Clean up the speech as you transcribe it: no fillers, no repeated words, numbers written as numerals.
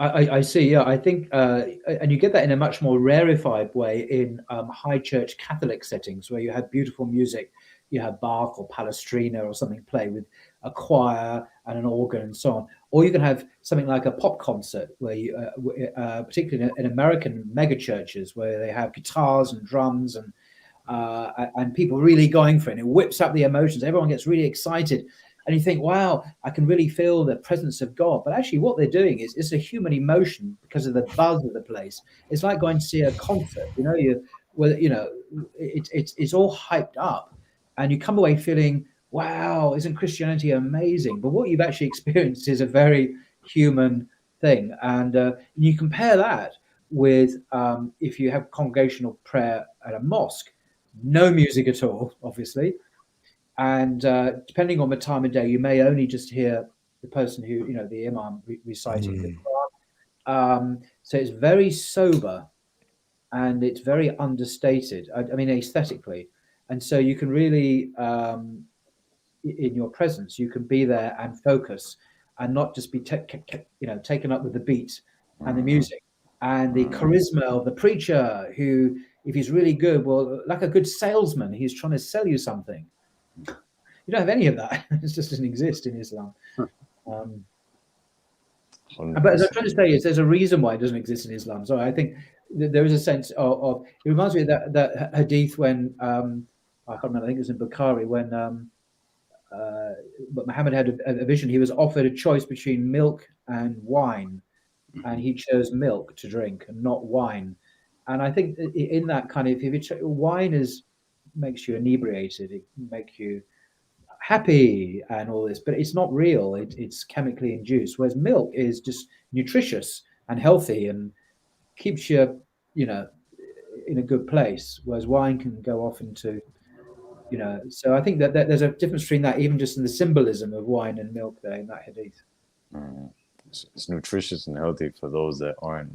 I see. Yeah, I think, and you get that in a much more rarefied way in high church Catholic settings where you have beautiful music. You have Bach or Palestrina or something play with a choir and an organ and so on. Or you can have something like a pop concert where you, particularly in American mega churches, where they have guitars and drums and people really going for it. And it whips up the emotions. Everyone gets really excited. And you think, wow, I can really feel the presence of God. But actually, what they're doing is it's a human emotion because of the buzz of the place. It's like going to see a concert. It's all hyped up, and you come away feeling, wow, isn't Christianity amazing? But what you've actually experienced is a very human thing, and you compare that with if you have congregational prayer at a mosque, no music at all, obviously, and depending on the time of day, you may only just hear the person who, the imam reciting the Quran. So it's very sober and it's very understated. I mean, aesthetically, and so you can really, in your presence, you can be there and focus, and not just be taken up with the beat and the music and the charisma of the preacher, who, if he's really good, well, like a good salesman, he's trying to sell you something. You don't have any of that. It just doesn't exist in Islam. But as I'm trying to say is, there's a reason why it doesn't exist in Islam. So I think there is a sense of it reminds me of that hadith when I can't remember. I think it was in Bukhari when but Muhammad had a vision. He was offered a choice between milk and wine, and he chose milk to drink and not wine. And I think in that kind of, wine makes you inebriated, it makes you happy and all this, but it's not real. It's chemically induced. Whereas milk is just nutritious and healthy and keeps you, in a good place. Whereas wine can go off into, So I think that there's a difference between that, even just in the symbolism of wine and milk there in that hadith. It's nutritious and healthy for those that aren't